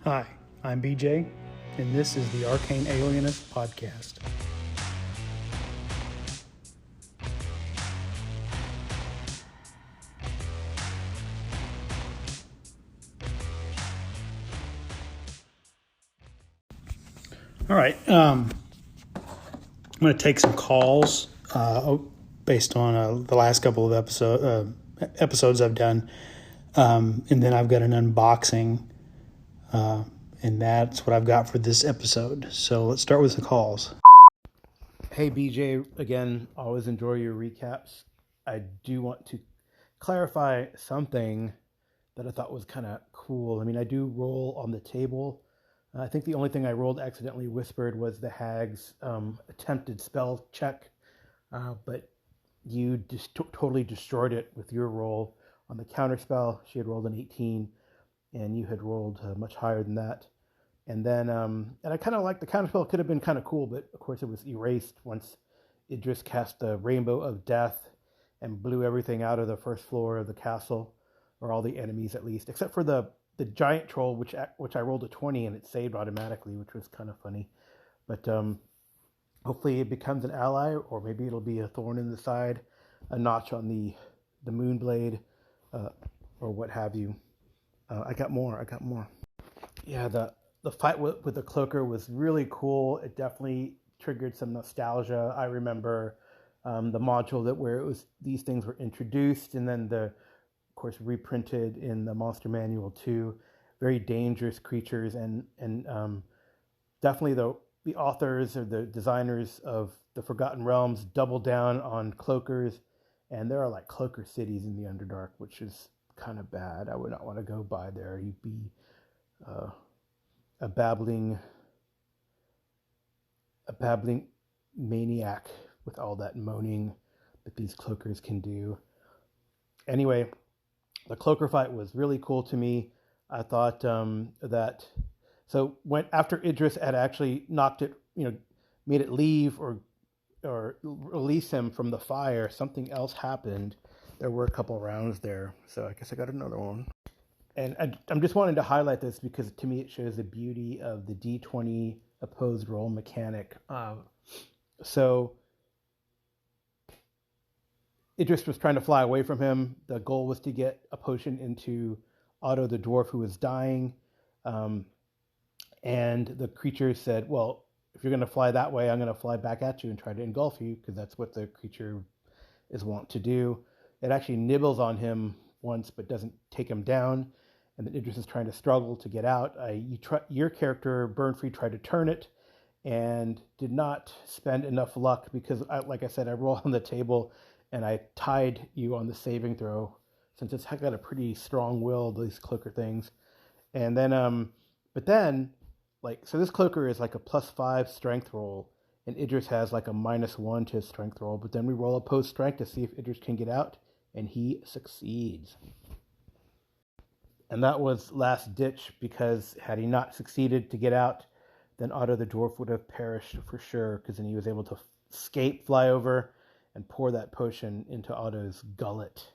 Hi, I'm BJ, and this is the Arcane Alienist Podcast. All right, I'm going to take some calls based on the last couple of episodes I've done, and then I've got an unboxing, and that's what I've got for this episode. So let's start with the calls. Hey BJ, again, always enjoy your recaps. I do want to clarify something that I thought was kind of cool. I mean, I do roll on the table. I think the only thing I rolled accidentally whispered was the hag's attempted spell check, but you just totally destroyed it with your roll on the counter spell. She had rolled an 18, and you had rolled much higher than that. And then, and I kind of like the counter spell. Could have been kind of cool, but of course it was erased once Idris cast the Rainbow of Death and blew everything out of the first floor of the castle, or all the enemies at least, except for the giant troll, which I rolled a 20 and it saved automatically, which was kind of funny. But hopefully it becomes an ally, or maybe it'll be a thorn in the side, a notch on the Moonblade, or what have you. I got more. Yeah, the fight with the cloaker was really cool. It definitely triggered some nostalgia. I remember the module where these things were introduced, and then of course reprinted in the Monster Manual too. Very dangerous creatures, and definitely the authors or the designers of the Forgotten Realms doubled down on cloakers, and there are like cloaker cities in the Underdark, which is kind of bad. I would not want to go by there. You'd be a babbling maniac with all that moaning that these cloakers can do. Anyway, the cloaker fight was really cool to me. I thought that after Idris had actually knocked it, made it leave or release him from the fire, something else happened. There were a couple rounds there, so I guess I got another one. And I'm just wanting to highlight this because to me it shows the beauty of the D20 opposed roll mechanic. So Idris was trying to fly away from him. The goal was to get a potion into Otto the dwarf who was dying. And the creature said, well, if you're going to fly that way, I'm going to fly back at you and try to engulf you, because that's what the creature is wont to do. It actually nibbles on him once, but doesn't take him down. And then Idris is trying to struggle to get out. Your character, Burnfree, tried to turn it and did not spend enough luck because, like I said, I rolled on the table and I tied you on the saving throw, since it's got a pretty strong will, these cloaker things. And then, so this cloaker is like a +5 strength roll, and Idris has like a -1 to his strength roll. But then we roll opposed strength to see if Idris can get out, and he succeeds. And that was last ditch, because had he not succeeded to get out, then Otto the dwarf would have perished for sure, because then he was able to escape, fly over, and pour that potion into Otto's gullet.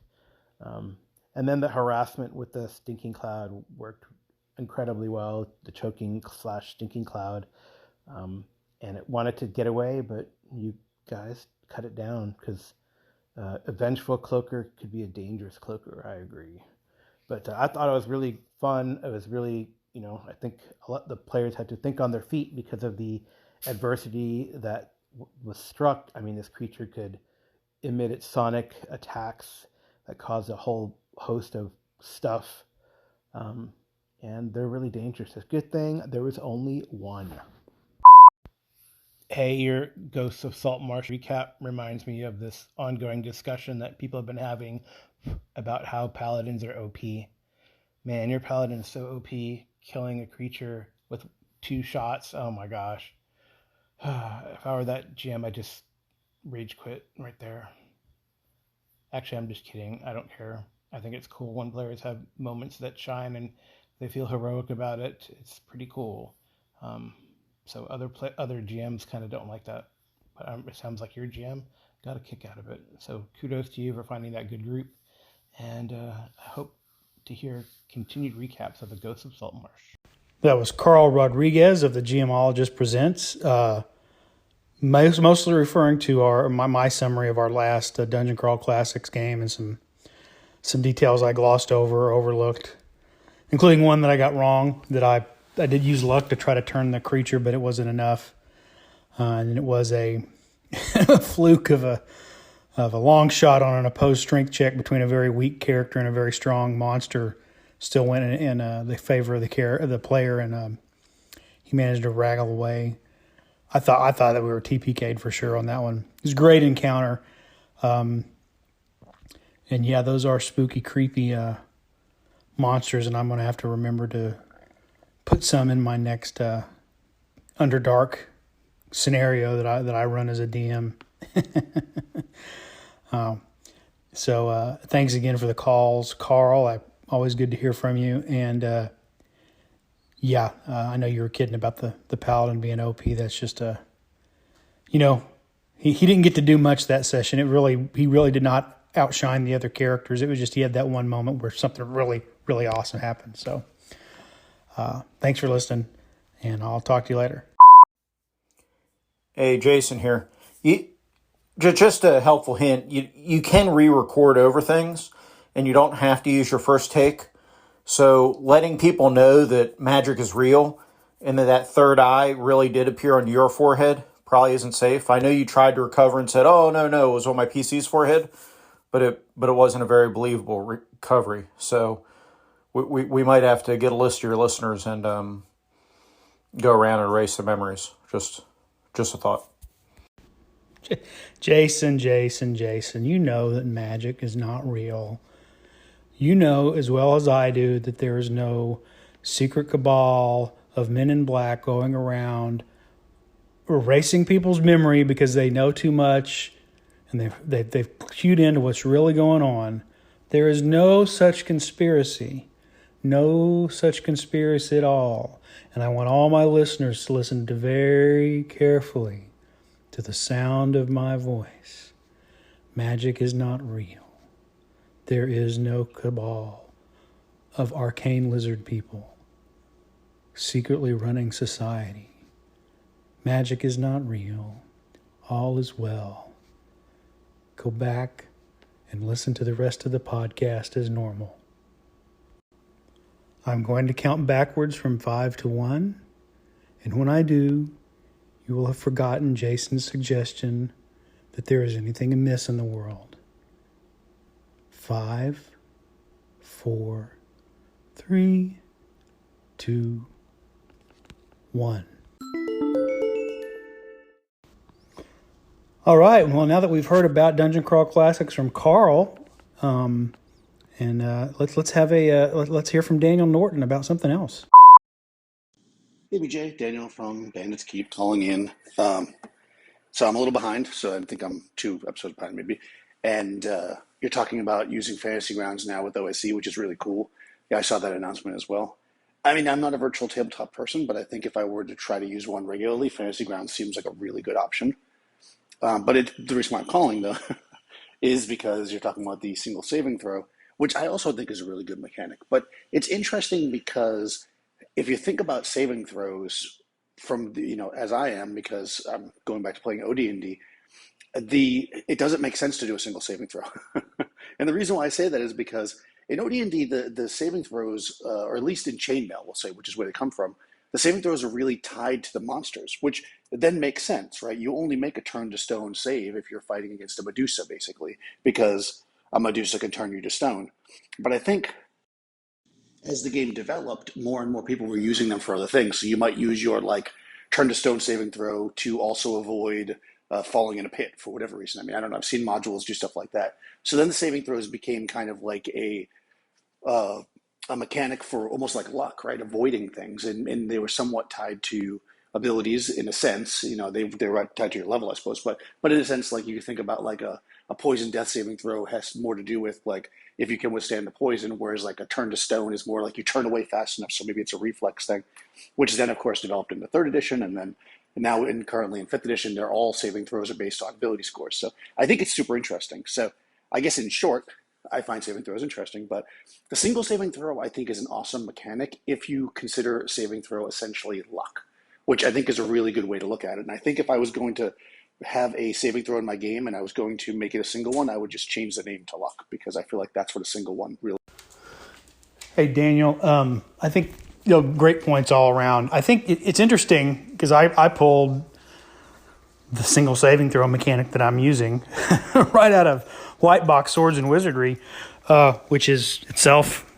And then the harassment with the stinking cloud worked incredibly well, the choking/stinking cloud. And it wanted to get away, but you guys cut it down, because a vengeful cloaker could be a dangerous cloaker, I agree. But I thought it was really fun. It was really, I think the players had to think on their feet because of the adversity that was struck. I mean, this creature could emit its sonic attacks that caused a whole host of stuff. And they're really dangerous. It's a good thing there was only one. Hey, your Ghosts of Saltmarsh recap reminds me of this ongoing discussion that people have been having about how paladins are OP. Man, your paladin is so OP, killing a creature with 2 shots. Oh my gosh. If I were that GM, I'd just rage quit right there. Actually, I'm just kidding. I don't care. I think it's cool when players have moments that shine and they feel heroic about it. It's pretty cool. So other GMs kind of don't like that. But it sounds like your GM got a kick out of it. So kudos to you for finding that good group. And I hope to hear continued recaps of the Ghosts of Saltmarsh. That was Karl Rodriguez of the GMologist Presents, mostly referring to my summary of our last Dungeon Crawl Classics game, and some details I glossed over or overlooked, including one that I got wrong, that I did use luck to try to turn the creature, but it wasn't enough. And it was a fluke of a long shot on an opposed strength check between a very weak character and a very strong monster. Still went in the favor of the player, and he managed to wraggle away. I thought that we were TPK'd for sure on that one. It was a great encounter. And yeah, those are spooky, creepy monsters, and I'm going to have to remember to put some in my next Underdark scenario that I run as a DM. So thanks again for the calls, Carl. Always good to hear from you. And I know you were kidding about the paladin being OP. That's just he didn't get to do much that session. He really did not outshine the other characters. It was just he had that one moment where something really, really awesome happened. So thanks for listening, and I'll talk to you later. Hey, Jason here. Just a helpful hint, you can re-record over things, and you don't have to use your first take. So letting people know that magic is real and that third eye really did appear on your forehead probably isn't safe. I know you tried to recover and said, oh, no, it was on my PC's forehead, but it wasn't a very believable recovery. So we might have to get a list of your listeners and go around and erase the memories. Just a thought. Jason, you know that magic is not real. You know as well as I do that there is no secret cabal of men in black going around erasing people's memory because they know too much and they've cued into what's really going on. There is no such conspiracy. No such conspiracy at all. And I want all my listeners to listen to very carefully to the sound of my voice. Magic is not real. There is no cabal of arcane lizard people secretly running society. Magic is not real. All is well. Go back and listen to the rest of the podcast as normal. I'm going to count backwards from 5 to 1, and when I do, you will have forgotten Jason's suggestion that there is anything amiss in the world. 5, 4, 3, 2, 1. All right. Well, now that we've heard about Dungeon Crawl Classics from Carl, let's hear from Daniel Norton about something else. Hey, BJ, Daniel from Bandits Keep calling in. So I'm a little behind, so I think I'm 2 episodes behind maybe. And you're talking about using fantasy grounds now with OSC, which is really cool. Yeah, I saw that announcement as well. I mean, I'm not a virtual tabletop person, but I think if I were to try to use one regularly, fantasy grounds seems like a really good option. But the reason why I'm calling, though, is because you're talking about the single saving throw, which I also think is a really good mechanic. But it's interesting because if you think about saving throws from, as I am, because I'm going back to playing OD&D, it doesn't make sense to do a single saving throw. And the reason why I say that is because in OD&D, the saving throws, or at least in Chainmail, we'll say, which is where they come from, the saving throws are really tied to the monsters, which then makes sense, right? You only make a turn to stone save if you're fighting against a Medusa, basically, because a Medusa can turn you to stone. But I think as the game developed, more and more people were using them for other things. So you might use your turn to stone saving throw to also avoid falling in a pit for whatever reason. I mean, I don't know. I've seen modules do stuff like that. So then the saving throws became kind of like a mechanic for almost like luck, right? Avoiding things, and they were somewhat tied to abilities in a sense. They were tied to your level, I suppose. But in a sense, like you think about like a poison death saving throw has more to do with like if you can withstand the poison, whereas like a turn to stone is more like you turn away fast enough. So maybe it's a reflex thing, which is then of course developed in the 3rd edition, and then now currently in 5th edition, they're all saving throws are based on ability scores. So I think it's super interesting. So I guess in short, I find saving throws interesting, but the single saving throw I think is an awesome mechanic if you consider saving throw essentially luck, which I think is a really good way to look at it. And I think if I was going to have a saving throw in my game and I was going to make it a single one, I would just change the name to luck because I feel like that's what a single one really. Hey, Daniel, I think, great points all around. I think it's interesting because I pulled the single saving throw mechanic that I'm using right out of White Box Swords and Wizardry, which is itself,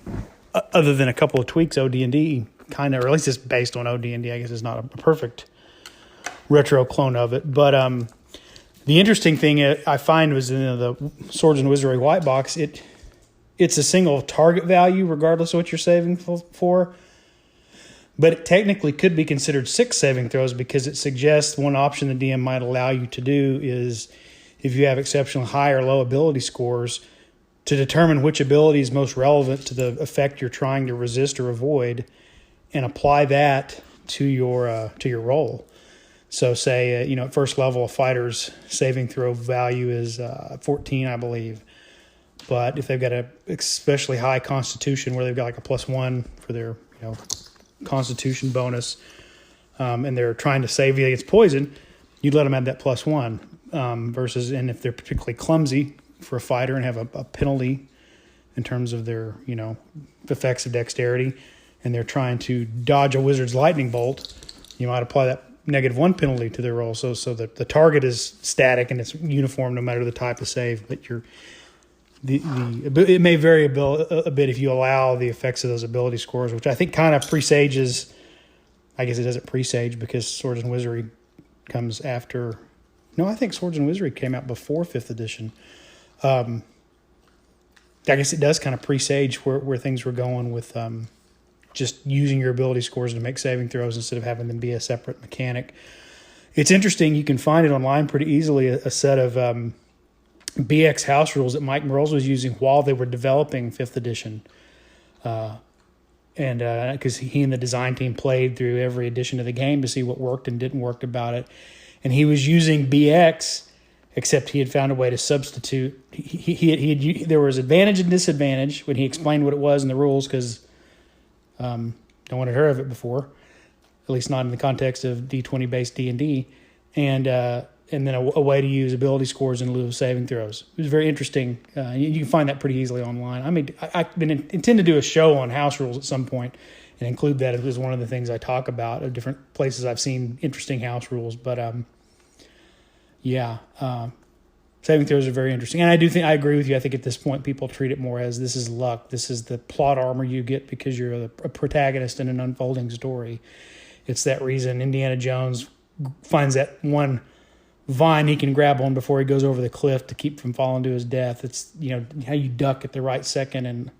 other than a couple of tweaks, OD&D, kind of, or at least it's based on OD&D. I guess it's not a perfect retro clone of it. But the interesting thing I find was in the Swords and Wizardry White Box, it's a single target value regardless of what you're saving for. But it technically could be considered 6 saving throws because it suggests one option the DM might allow you to do is, if you have exceptionally high or low ability scores, to determine which ability is most relevant to the effect you're trying to resist or avoid, and apply that to your roll. So say, at first level, a fighter's saving throw value is 14, I believe. But if they've got a especially high constitution where they've got like a +1 for their, constitution bonus, and they're trying to save you against poison, you'd let them have that +1 versus, and if they're particularly clumsy for a fighter and have a penalty in terms of their, effects of dexterity, and they're trying to dodge a wizard's lightning bolt, you might apply that -1 penalty to their roll. So that the target is static and it's uniform no matter the type of save, but it may vary a bit if you allow the effects of those ability scores, which I think kind of presages. I guess it doesn't presage because Swords and Wizardry comes after. No, I think Swords and Wizardry came out before 5th edition. I guess it does kind of presage where things were going with just using your ability scores to make saving throws instead of having them be a separate mechanic. It's interesting. You can find it online pretty easily, a set of BX house rules that Mike Merles was using while they were developing 5th edition. And because he and the design team played through every edition of the game to see what worked and didn't work about it. And he was using BX, except he had found a way to substitute. There was advantage and disadvantage when he explained what it was in the rules because no one had heard of it before, at least not in the context of D20-based D&D. And then a way to use ability scores in lieu of saving throws. It was very interesting. You can find that pretty easily online. I intend to do a show on house rules at some point and include that as one of the things I talk about of different places I've seen interesting house rules. But saving throws are very interesting. And I agree with you. I think at this point people treat it more as this is luck. This is the plot armor you get because you're a protagonist in an unfolding story. It's that reason Indiana Jones finds that one vine he can grab on before he goes over the cliff to keep from falling to his death. It's, how you duck at the right second, and,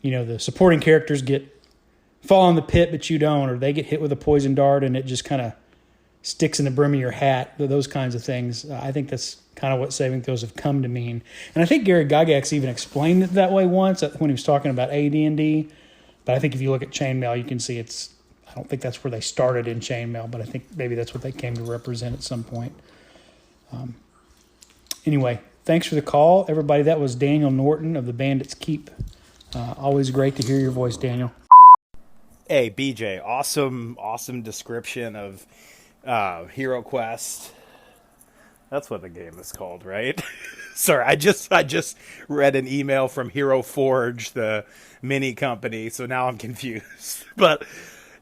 the supporting characters fall in the pit, but you don't, or they get hit with a poison dart and it just kind of sticks in the brim of your hat, those kinds of things. I think that's kind of what saving throws have come to mean. And I think Gary Gygax even explained it that way once when he was talking about AD&D, but I think if you look at chainmail, you can see I don't think that's where they started in chainmail, but I think maybe that's what they came to represent at some point. Anyway, thanks for the call, everybody. That was Daniel Norton of the Bandits Keep. Always great to hear your voice, Daniel. Hey, BJ, awesome description of Hero Quest. That's what the game is called, right? Sorry, I just read an email from Hero Forge, the mini company, so now I'm confused. But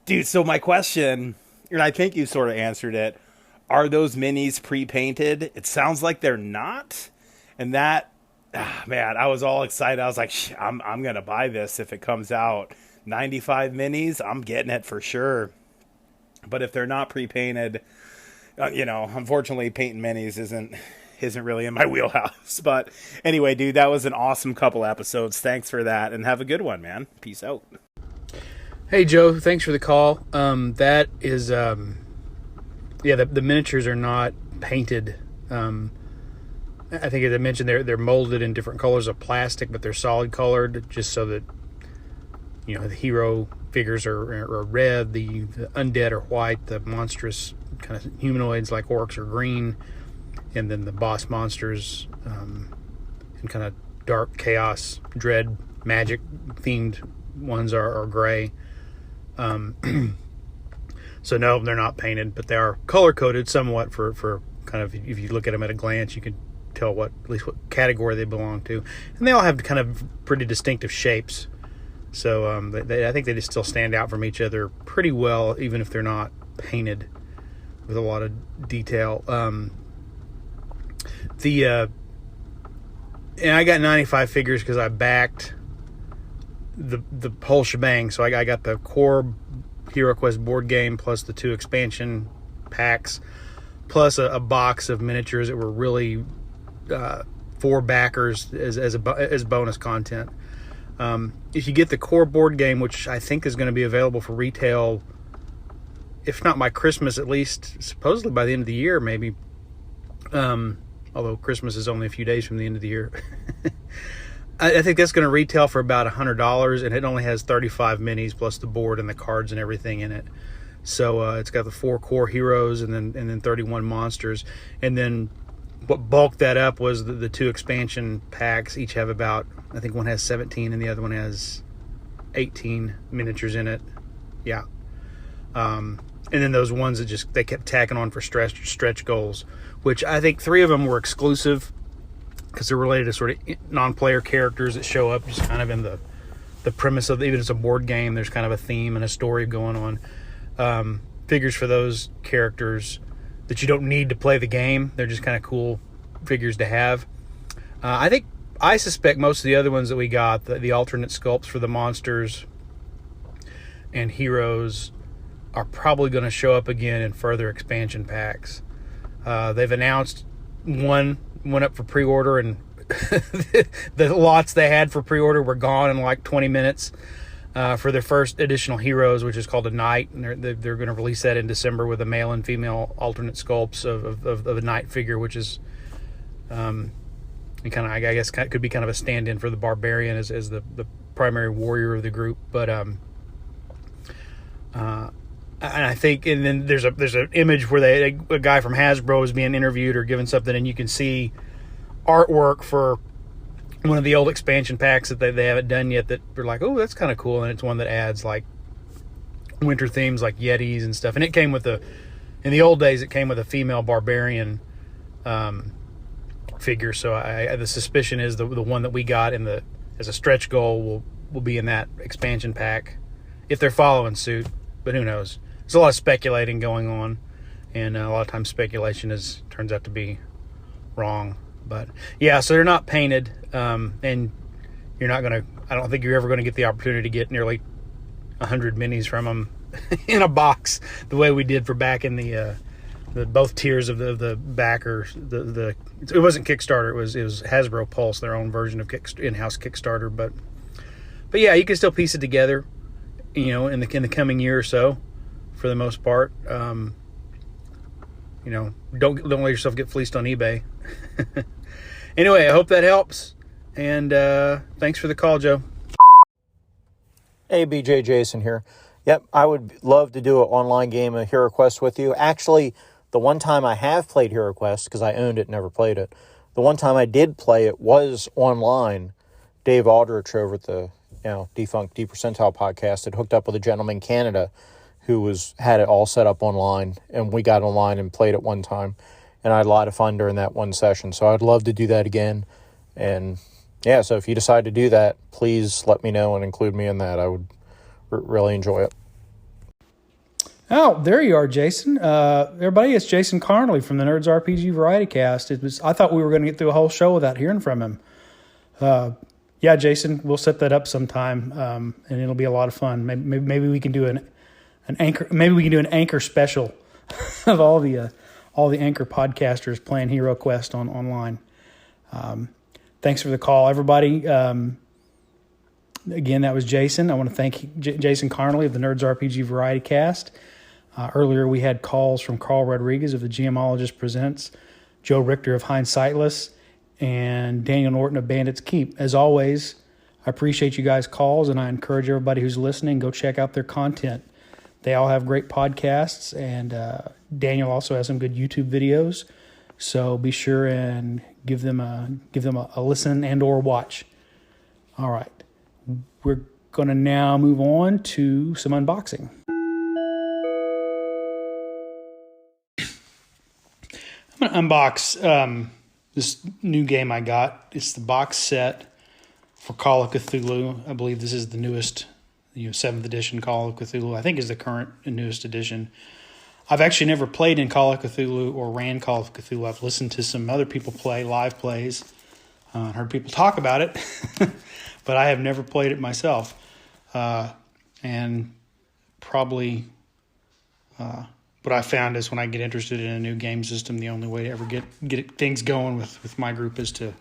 dude, so my question, and I think you sort of answered it, are those minis pre-painted? It sounds like they're not. And that, man, I was all excited. I was like, I'm going to buy this if it comes out. 95 minis, I'm getting it for sure. But if they're not pre-painted, unfortunately, painting minis isn't really in my wheelhouse. But anyway, dude, that was an awesome couple episodes. Thanks for that, and have a good one, man. Peace out. Hey, Joe, thanks for the call. That is, the miniatures are not painted. I think as I mentioned, they're molded in different colors of plastic, but they're solid colored just so that, the hero figures are red, the undead are white, the monstrous kind of humanoids like orcs are green, and then the boss monsters and kind of dark chaos, dread, magic themed ones are gray. So no, they're not painted, but they are color coded somewhat for kind of, if you look at them at a glance, you can tell at least what category they belong to, and they all have kind of pretty distinctive shapes. So I think they just still stand out from each other pretty well, even if they're not painted with a lot of detail. And I got 95 figures because I backed the whole shebang. So I got the core HeroQuest board game plus the 2 expansion packs, plus a box of miniatures that were really for backers as bonus content. If you get the core board game, which I think is going to be available for retail, if not by Christmas, at least supposedly by the end of the year, maybe. Although Christmas is only a few days from the end of the year. I think that's going to retail for about $100, and it only has 35 minis plus the board and the cards and everything in it. So it's got the 4 core heroes and then 31 monsters, and then what bulked that up was the 2 expansion packs. Each have about, I think one has 17 and the other one has 18 miniatures in it. Yeah. And then those ones that they kept tacking on for stretch goals, which I think 3 of them were exclusive because they're related to sort of non-player characters that show up just kind of in the premise of, even if it's a board game, there's kind of a theme and a story going on. Figures for those characters that you don't need to play the game. They're just kind of cool figures to have. I suspect most of the other ones that we got, the alternate sculpts for the monsters and heroes, are probably going to show up again in further expansion packs. They've announced one went up for pre-order, and the lots they had for pre-order were gone in like 20 minutes. For their first additional heroes, which is called a knight, and they're going to release that in December with a male and female alternate sculpts of a knight figure, which is kind of, I guess, could be kind of a stand-in for the barbarian as the primary warrior of the group. But and I think, and then there's an image where a guy from Hasbro is being interviewed or given something, and you can see artwork for one of the old expansion packs that they haven't done yet that they're like, oh, that's kind of cool. And it's one that adds like winter themes like Yetis and stuff. And it came with in the old days, it came with a female barbarian figure. So the suspicion is the one that we got as a stretch goal will be in that expansion pack if they're following suit. But who knows? There's a lot of speculating going on, and a lot of times speculation turns out to be wrong. But yeah, so they're not painted, and you're not gonna. I don't think you're ever going to get the opportunity to get nearly 100 minis from them in a box the way we did for back in the both tiers of the backers. It wasn't Kickstarter. It was Hasbro Pulse, their own version of in-house Kickstarter. But yeah, you can still piece it together, in the coming year or so, for the most part. Don't let yourself get fleeced on eBay. Anyway, I hope that helps, and thanks for the call, Joe. Hey, BJ, Jason here. Yep, I would love to do an online game of HeroQuest with you. Actually, the one time I have played HeroQuest, because I owned it, never played it, the one time I did play it was online. Dave Aldrich over at the defunct D Percentile podcast had hooked up with a gentleman in Canada who had it all set up online, and we got online and played it one time. And I had a lot of fun during that one session. So I'd love to do that again. And yeah, so if you decide to do that, please let me know and include me in that. I would really enjoy it. Oh, there you are, Jason. Everybody, it's Jason Connerly from the Nerds RPG Variety Cast. I thought we were going to get through a whole show without hearing from him. Yeah, Jason, we'll set that up sometime, and it'll be a lot of fun. Maybe we can do an anchor. Maybe we can do an anchor special of all the anchor podcasters playing HeroQuest online. Thanks for the call, everybody. Again, that was Jason. I want to thank Jason Connerly of the Nerds RPG Variety Cast. Earlier, we had calls from Karl Rodriguez of the GMologist Presents, Joe Richter of Hindsightless, and Daniel Norton of Bandits Keep. As always, I appreciate you guys' calls, and I encourage everybody who's listening, go check out their content. They all have great podcasts, and Daniel also has some good YouTube videos. So be sure and give them a listen and or watch. All right. We're going to now move on to some unboxing. I'm going to unbox this new game I got. It's the box set for Call of Cthulhu. I believe this is the newest, 7th edition Call of Cthulhu. I think is the current and newest edition. I've actually never played in Call of Cthulhu or ran Call of Cthulhu. I've listened to some other people play live plays, heard people talk about it, but I have never played it myself. And probably what I found is when I get interested in a new game system, the only way to ever get things going with my group is to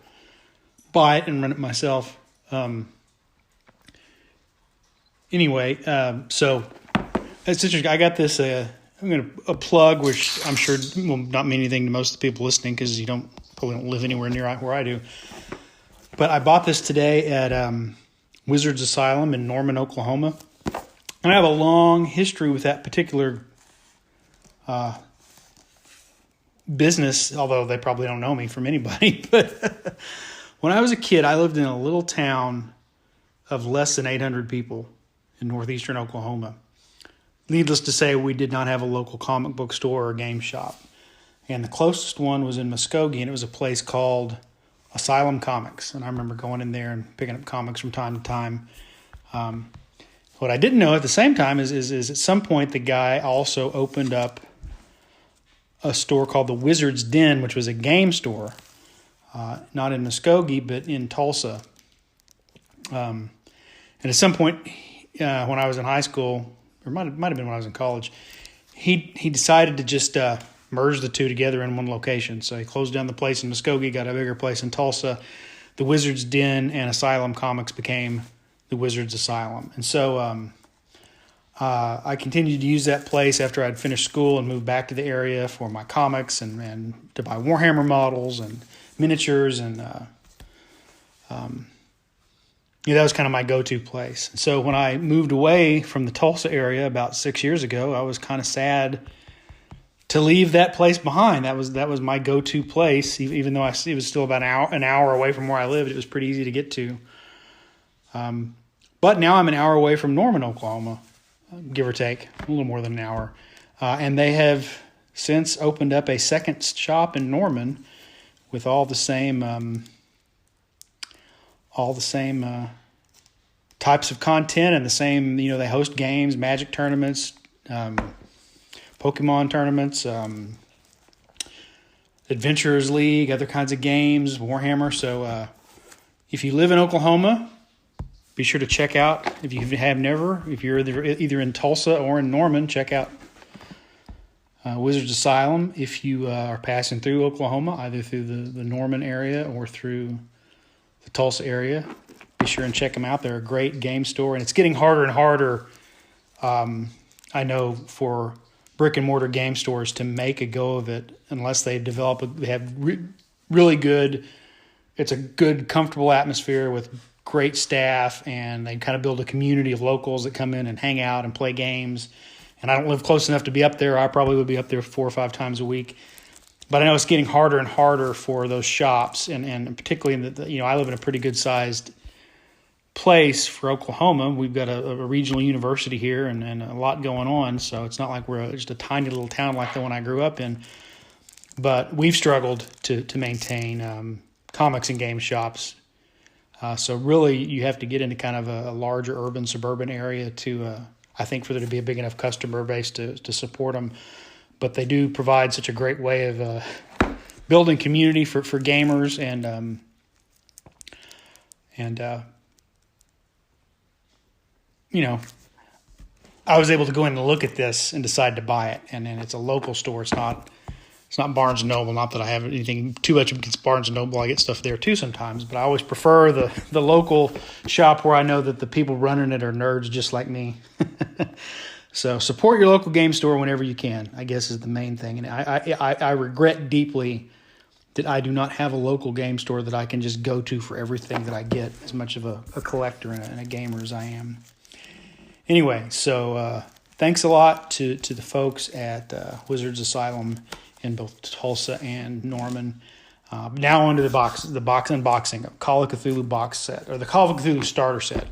buy it and run it myself. Anyway, so it's interesting. I got this. I'm going to a plug, which I'm sure will not mean anything to most of the people listening because you probably don't live anywhere near where I do. But I bought this today at Wizards Asylum in Norman, Oklahoma. And I have a long history with that particular business, although they probably don't know me from anybody. But when I was a kid, I lived in a little town of less than 800 people in northeastern Oklahoma. Needless to say, we did not have a local comic book store or game shop. And the closest one was in Muskogee, and it was a place called Asylum Comics. And I remember going in there and picking up comics from time to time. What I didn't know at the same time is at some point the guy also opened up a store called the Wizard's Den, which was a game store, not in Muskogee, but in Tulsa. And at some point when I was in high school, or might have been when I was in college, he decided to just merge the two together in one location. So he closed down the place in Muskogee, got a bigger place in Tulsa. The Wizard's Den and Asylum Comics became the Wizards Asylum. And so I continued to use that place after I'd finished school and moved back to the area for my comics and to buy Warhammer models and miniatures. And that was kind of my go-to place. So when I moved away from the Tulsa area about 6 years ago, I was kind of sad to leave that place behind. That was my go-to place, even though it was still about an hour away from where I lived. It was pretty easy to get to. But now I'm an hour away from Norman, Oklahoma, give or take, a little more than an hour. And they have since opened up a second shop in Norman with all the same types of content and the same, they host games, Magic tournaments, Pokemon tournaments, Adventurers League, other kinds of games, Warhammer. So if you live in Oklahoma, be sure to check out, if you're either in Tulsa or in Norman, check out Wizards Asylum. If you are passing through Oklahoma, either through the Norman area or through the Tulsa area, be sure and check them out. They're a great game store, and it's getting harder and harder, I know, for brick and mortar game stores to make a go of it unless they have really good, it's a good, comfortable atmosphere with great staff, and they kind of build a community of locals that come in and hang out and play games. And I don't live close enough to be up there. I probably would be up there 4 or 5 times a week. But I know it's getting harder and harder for those shops, and particularly in I live in a pretty good-sized place for Oklahoma. We've got a regional university here and a lot going on, so it's not like we're just a tiny little town like the one I grew up in. But we've struggled to maintain comics and game shops. So really, you have to get into kind of a larger urban, suburban area to, I think, for there to be a big enough customer base to support them. But they do provide such a great way of building community for gamers, and I was able to go in and look at this and decide to buy it. And then it's a local store. It's not Barnes & Noble. Not that I have anything too much against Barnes & Noble. I get stuff there too sometimes. But I always prefer the local shop where I know that the people running it are nerds just like me. So support your local game store whenever you can, I guess, is the main thing. And I regret deeply that I do not have a local game store that I can just go to for everything that I get, as much of a collector and a gamer as I am. Anyway, so thanks a lot to the folks at Wizards Asylum in both Tulsa and Norman. Now onto the box unboxing of Call of Cthulhu box set, or the Call of Cthulhu starter set.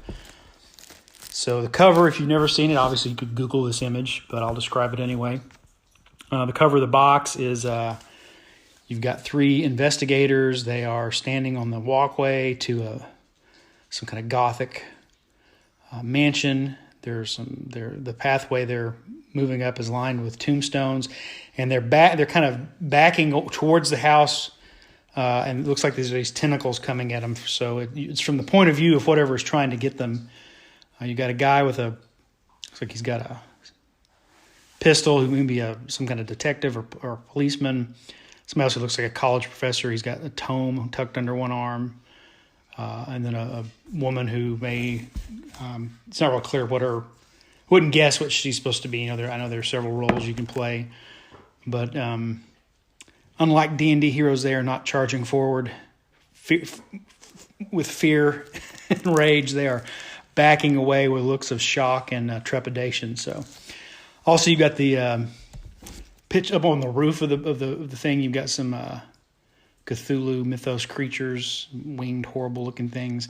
So the cover, if you've never seen it, obviously you could Google this image, but I'll describe it anyway. The cover of the box is you've got 3 investigators. They are standing on the walkway to some kind of Gothic mansion. The pathway they're moving up is lined with tombstones, and they're kind of backing towards the house. And it looks like there's these tentacles coming at them. So it's from the point of view of whatever is trying to get them. You got a guy looks like he's got a pistol, who may be some kind of detective or a policeman. Somebody else who looks like a college professor. He's got a tome tucked under one arm. And then a woman who it's not real clear wouldn't guess what she's supposed to be. I know there are several roles you can play. But unlike D&D heroes, they are not charging forward with fear and rage. They are backing away with looks of shock and trepidation. So, also you've got the pitch up on the roof of the thing. You've got some Cthulhu mythos creatures, winged, horrible-looking things,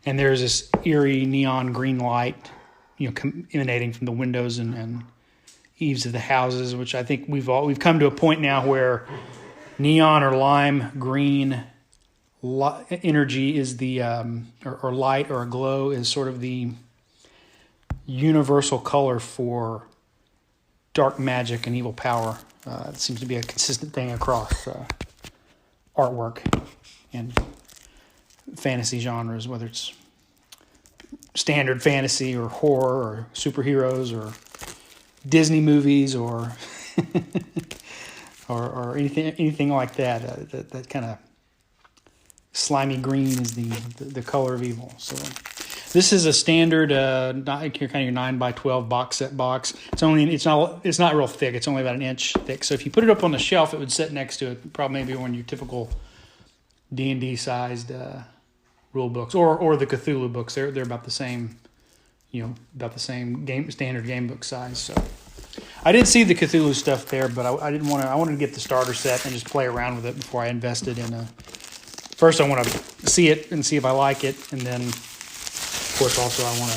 and there's this eerie neon green light, emanating from the windows and eaves of the houses, which I think we've come to a point now where neon or lime green energy is the or light or a glow is sort of the universal color for dark magic and evil power. It seems to be a consistent thing across artwork and fantasy genres, whether it's standard fantasy or horror or superheroes or Disney movies or or anything like that. That kind of slimy green is the color of evil. So this is a standard kind of your 9x12 box set box. It's not real thick. It's only about an inch thick. So if you put it up on the shelf, it would sit next to it. Probably maybe one of your typical D&D sized rule books or the Cthulhu books. They're about the same, about the same standard game book size. So I didn't see the Cthulhu stuff there, but I didn't want to. I wanted to get the starter set and just play around with it before I invested in. First, I want to see it and see if I like it, and then, of course, also I want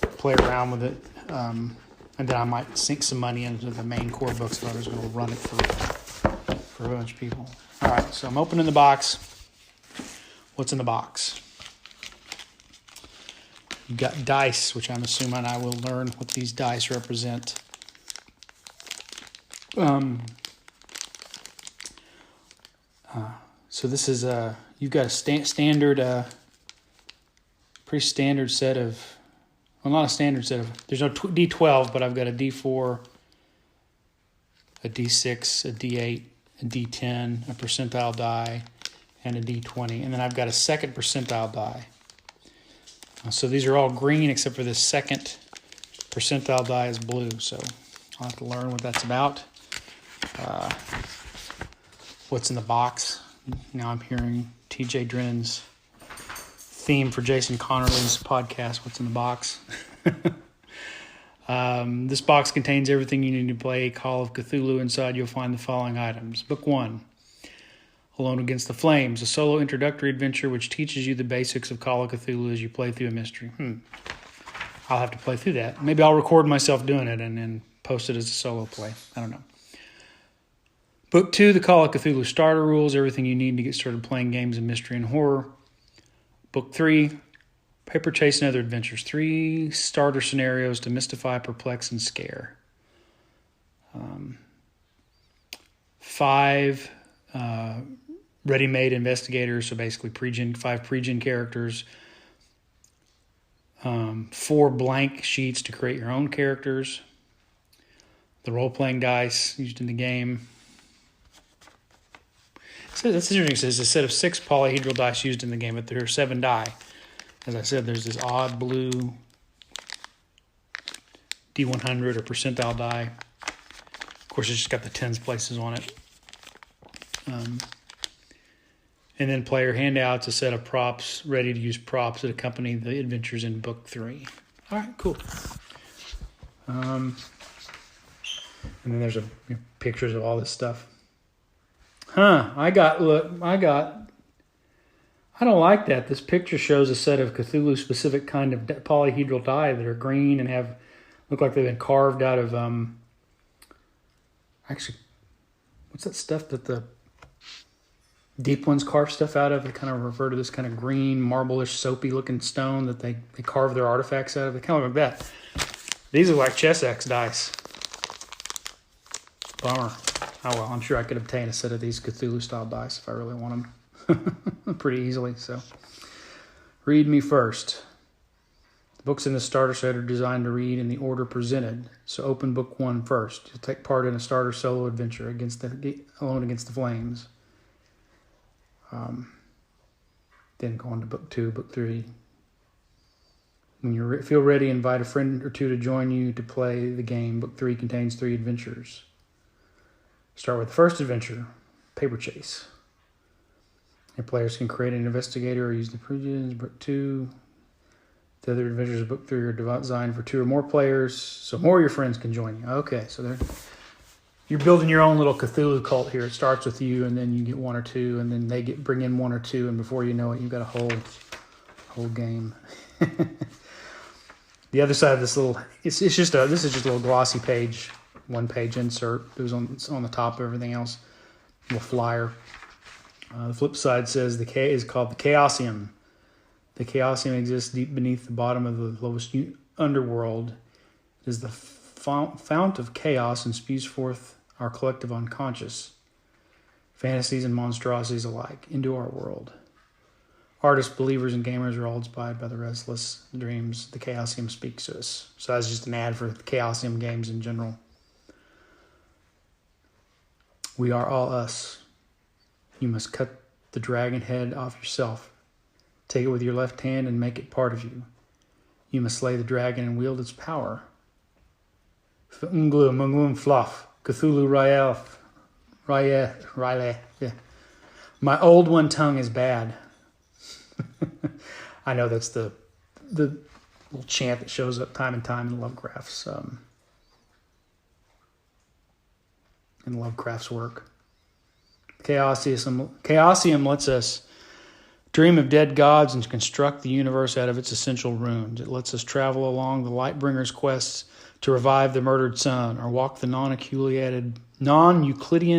to play around with it, and then I might sink some money into the main core books if I was going to run it for a bunch of people. All right, so I'm opening the box. What's in the box? You've got dice, which I'm assuming I will learn what these dice represent. So this is you've got a standard, pretty standard set of, well, not a standard set of, there's no D12, but I've got a D4, a D6, a D8, a D10, a percentile die, and a D20. And then I've got a second percentile die. So these are all green except for this second percentile die is blue. So I'll have to learn what that's about. What's in the box? Now I'm hearing TJ Drennan's theme for Jason Connerly's podcast, What's in the Box? This box contains everything you need to play Call of Cthulhu. Inside you'll find the following items. Book 1, Alone Against the Flames, a solo introductory adventure which teaches you the basics of Call of Cthulhu as you play through a mystery. I'll have to play through that. Maybe I'll record myself doing it and then post it as a solo play. I don't know. Book 2, the Call of Cthulhu starter rules, everything you need to get started playing games of mystery and horror. Book 3, Paper Chase and Other Adventures, 3 starter scenarios to mystify, perplex, and scare. 5 ready-made investigators, so basically 5 pre-gen characters. 4 blank sheets to create your own characters. The role-playing dice used in the game. So that's interesting. It says a set of 6 polyhedral dice used in the game, but there are 7 die. As I said, there's this odd blue D100 or percentile die. Of course, it's just got the tens places on it. And then player handouts, a set of props, ready-to-use props that accompany the adventures in Book 3. All right, cool. And then there's pictures of all this stuff. I don't like that. This picture shows a set of Cthulhu-specific kind of polyhedral die that are green and look like they've been carved out of, actually, what's that stuff that the deep ones carve stuff out of? They kind of refer to this kind of green, marble-ish, soapy-looking stone that they carve their artifacts out of. They kind of look like that. These are like chess X dice. Bummer. Oh well, I'm sure I could obtain a set of these Cthulhu-style dice if I really want them pretty easily. So, read me first. The books in the starter set are designed to read in the order presented. So open book 1 first. You'll take part in a starter solo adventure alone against the flames. Then go on to book 2, book 3. When you feel ready, invite a friend or two to join you to play the game. Book 3 contains 3 adventures. Start with the first adventure, Paper Chase. Your players can create an investigator or use the previous. Book 2. The other adventures of book 3 are designed for 2 or more players, so more of your friends can join you. Okay, so you're building your own little Cthulhu cult here. It starts with you, and then you get 1 or 2, and then they bring in 1 or 2, and before you know it, you've got a whole game. The other side of this this is just a little glossy page, 1-page insert. It's on the top of everything else. A little flyer. The flip side says the K is called the Chaosium. The Chaosium exists deep beneath the bottom of the lowest underworld. It is the fount of chaos and spews forth our collective unconscious, fantasies and monstrosities alike, into our world. Artists, believers, and gamers are all inspired by the restless dreams the Chaosium speaks to us. So that's just an ad for the Chaosium games in general. We are all us. You must cut the dragon head off yourself. Take it with your left hand and make it part of you. You must slay the dragon and wield its power. Funglu, Munglum, Fluff, Cthulhu, Ryle. Yeah. My old one tongue is bad. I know that's the little chant that shows up time and time in Lovecraft's work. Chaosium lets us dream of dead gods and construct the universe out of its essential runes. It lets us travel along the Lightbringer's quests to revive the murdered sun or walk the non-Euclidean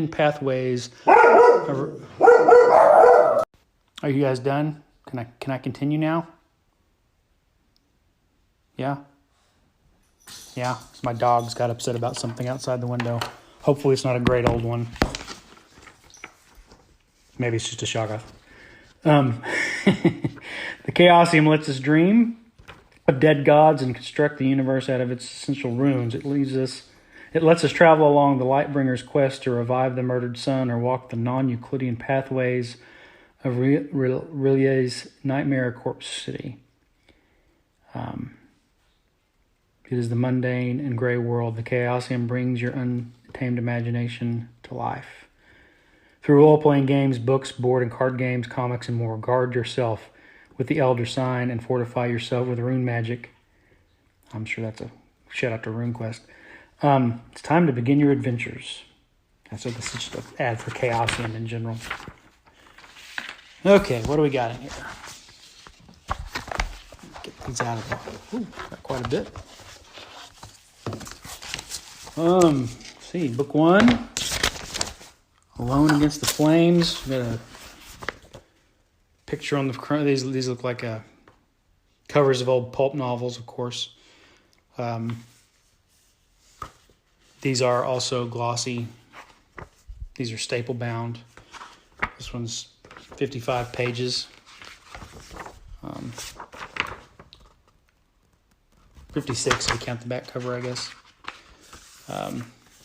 pathways. Are you guys done? Can I continue now? Yeah? Yeah, my dog's got upset about something outside the window. Hopefully it's not a great old one. Maybe it's just a shotgun. The Chaosium lets us dream of dead gods and construct the universe out of its essential runes. It lets us travel along the Lightbringer's quest to revive the murdered sun or walk the non-Euclidean pathways of Rilliers' nightmare corpse city. It is the mundane and gray world. The Chaosium brings your untamed imagination to life. Through role-playing games, books, board and card games, comics, and more, guard yourself with the Elder Sign and fortify yourself with rune magic. I'm sure that's a shout-out to RuneQuest. It's time to begin your adventures. So this is just an ad for Chaosium in general. Okay, what do we got in here? Get these out of there. Ooh, got quite a bit. Let's see, book 1. Alone Against the Flames. We got a picture on the front. These look like covers of old pulp novels, of course. These are also glossy. These are staple bound. This one's 55 pages. 56 if you count the back cover, I guess.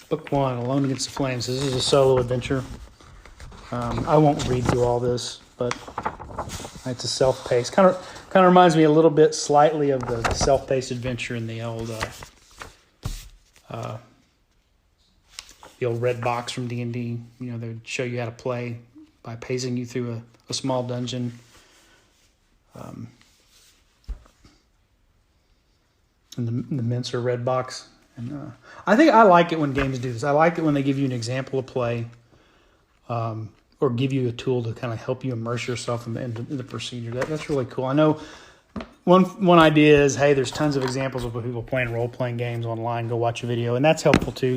Book 1, Alone Against the Flames. This is a solo adventure. I won't read through all this, but it's a self-paced. Kind of reminds me a little bit, slightly, of the self-paced adventure in the old red box from D&D. You know, they would show you how to play by pacing you through a small dungeon. In the Mincer red box. And I think I like it when games do this. I like it when they give you an example of play. or give you a tool to kind of help you immerse yourself in the procedure. That's really cool. I know one idea is, hey, there's tons of examples of people playing role-playing games online. Go watch a video, and that's helpful too.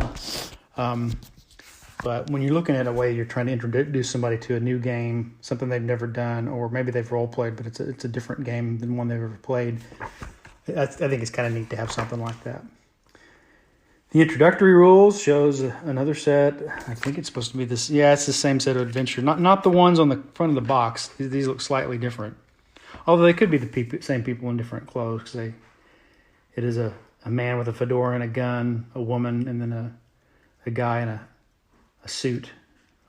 But when you're looking at a way you're trying to introduce somebody to a new game, something they've never done, or maybe they've role-played, but it's a different game than one they've ever played, I think it's kind of neat to have something like that. The introductory rules shows another set. I think it's supposed to be this. Yeah, it's the same set of adventure. Not the ones on the front of the box. These look slightly different. Although they could be the same people in different clothes, because it is a man with a fedora and a gun, a woman, and then a guy in a suit.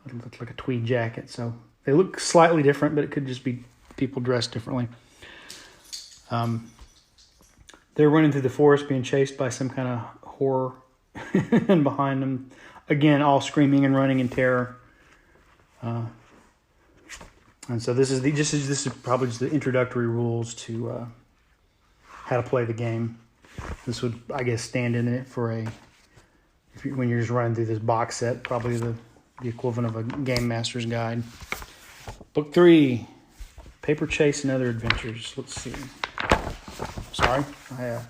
It looks like a tweed jacket. So they look slightly different, but it could just be people dressed differently. They're running through the forest being chased by some kind of horror, and behind them, again, all screaming and running in terror. And so this is probably just the introductory rules to how to play the game. This would, I guess, stand in it for when you're just running through this box set, probably the equivalent of a game master's guide. Book 3, Paper Chase and Other Adventures. Let's see. Sorry, the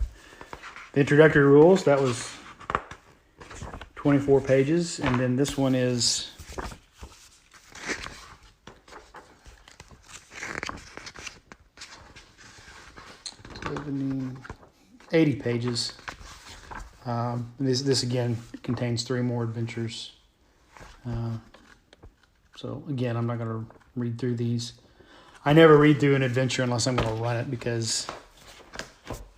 introductory rules, that was 24 pages, and then this one is 80 pages. This again contains 3 more adventures. So again, I'm not going to read through these. I never read through an adventure unless I'm going to run it, because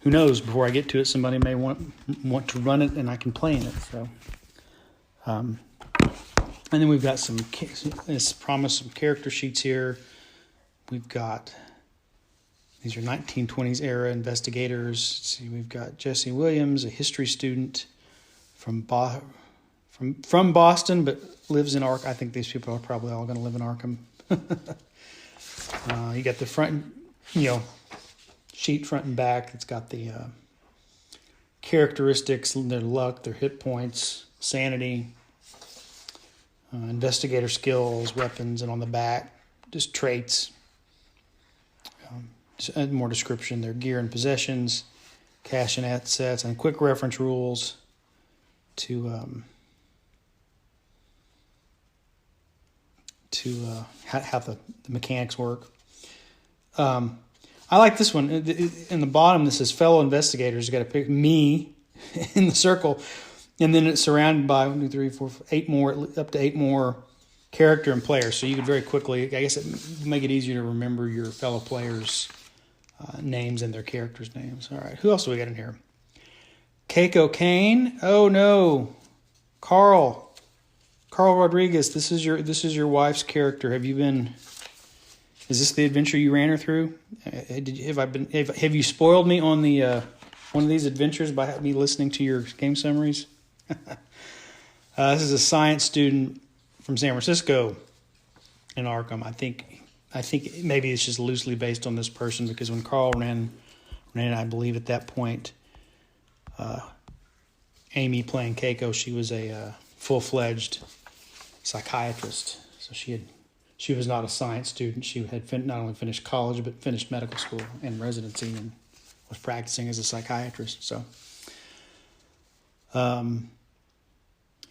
who knows, before I get to it, somebody may want to run it and I can play in it. So, and then we've got some character sheets here. We've got, these are 1920s era investigators. Let's see, we've got Jesse Williams, a history student from Boston, but lives in Arkham. I think these people are probably all going to live in Arkham. You got the front, sheet front and back. It's got the characteristics, their luck, their hit points, sanity, investigator skills, weapons, and on the back, just traits. Just more description, their gear and possessions, cash and assets, and quick reference rules to how the mechanics work. I like this one. In the bottom, this says fellow investigators. You got to pick me in the circle, and then it's surrounded by 1, 2, 3, 4, 8 more, up to 8 more character and players. So you could very quickly, I guess, it make it easier to remember your fellow players' names and their characters' names. All right, who else do we got in here? Keiko Kane. Oh no, Karl Rodriguez. This is your wife's character. Have you been? Is this the adventure you ran her through? Have you spoiled me on the one of these adventures by me listening to your game summaries? This is a science student from San Francisco in Arkham. I think maybe it's just loosely based on this person, because when Karl ran, I believe at that point, Amy playing Keiko, she was a full-fledged psychiatrist. So she was not a science student. She had not only finished college, but finished medical school and residency, and was practicing as a psychiatrist. So,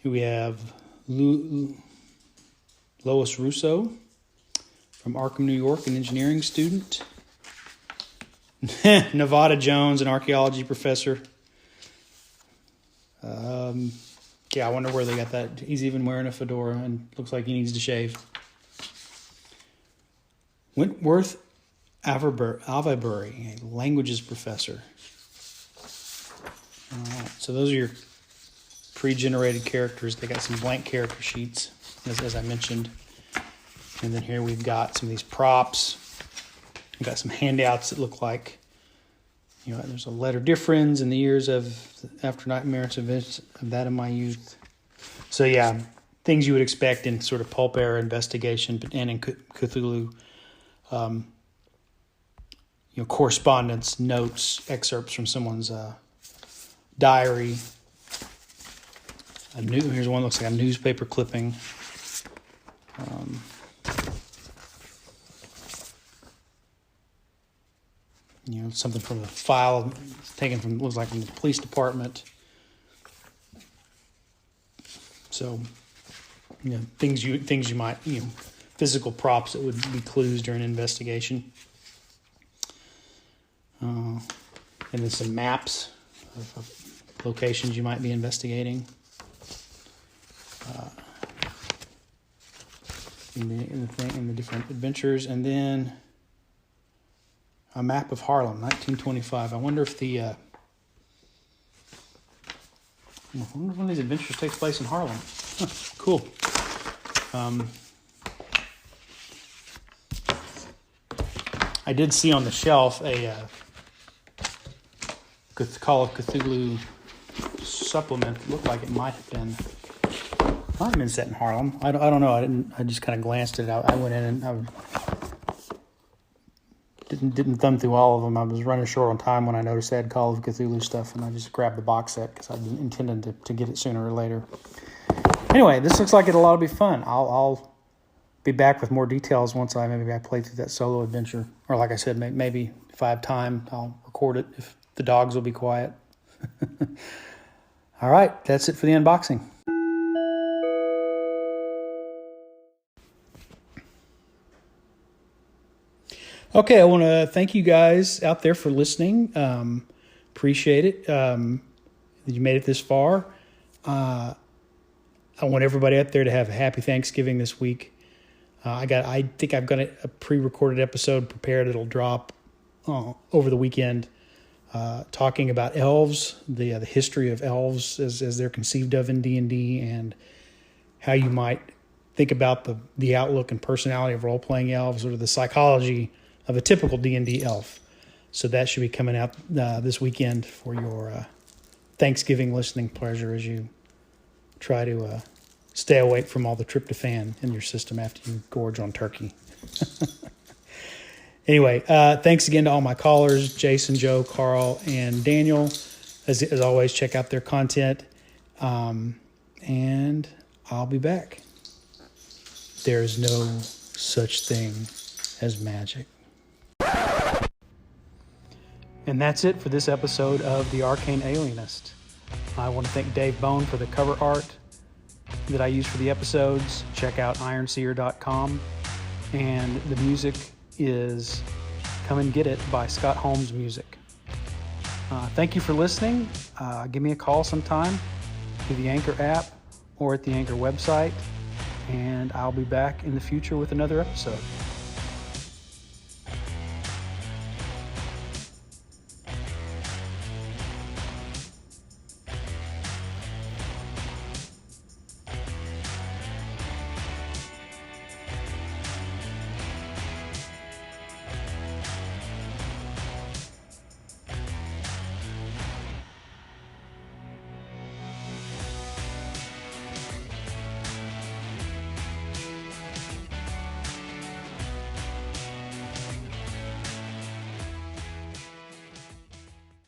we have Lois Russo from Arkham, New York, an engineering student. Nevada Jones, an archaeology professor. I wonder where they got that. He's even wearing a fedora and looks like he needs to shave. Wentworth Avebury, a languages professor. All right, so those are your pre-generated characters. They got some blank character sheets, as I mentioned. And then here we've got some of these props. We've got some handouts that look like, there's a letter difference in the years after nightmares events of that in my youth. So yeah, things you would expect in sort of pulp era investigation, but and in Cthulhu. Correspondence, notes, excerpts from someone's diary. Here's one that looks like a newspaper clipping. something from a file taken from, looks like, from the police department. So, things you might, physical props that would be clues during an investigation. And then some maps of locations you might be investigating. In the different adventures, and then a map of Harlem, 1925. I wonder if one of these adventures takes place in Harlem. Huh, cool. I did see on the shelf a Call of Cthulhu supplement. It looked like it might have been set in Harlem. I don't know. I just kind of glanced at it. I went in and I didn't thumb through all of them. I was running short on time when I noticed they had Call of Cthulhu stuff, and I just grabbed the box set because I'd been intending to get it sooner or later. Anyway, this looks like it'll all be fun. I'll be back with more details once I play through that solo adventure. Or like I said, maybe if I have time, I'll record it if the dogs will be quiet. All right, that's it for the unboxing. Okay, I want to thank you guys out there for listening. Appreciate it. You made it this far. I want everybody out there to have a happy Thanksgiving this week. I think I've got a pre-recorded episode prepared. It'll drop over the weekend, talking about elves, the history of elves as they're conceived of in D&D, and how you might think about the outlook and personality of role-playing elves, or the psychology of a typical D&D elf. So that should be coming out this weekend for your Thanksgiving listening pleasure as you try to stay awake from all the tryptophan in your system after you gorge on turkey. Anyway, thanks again to all my callers, Jason, Joe, Carl, and Daniel. As always, check out their content. And I'll be back. There's no such thing as magic. And that's it for this episode of The Arcane Alienist. I want to thank Dave Bone for the cover art that I use for the episodes. Check out ironseer.com. And the music is Come and Get It by Scott Holmes Music. Thank you for listening. Give me a call sometime through the Anchor app or at the Anchor website. And I'll be back in the future with another episode.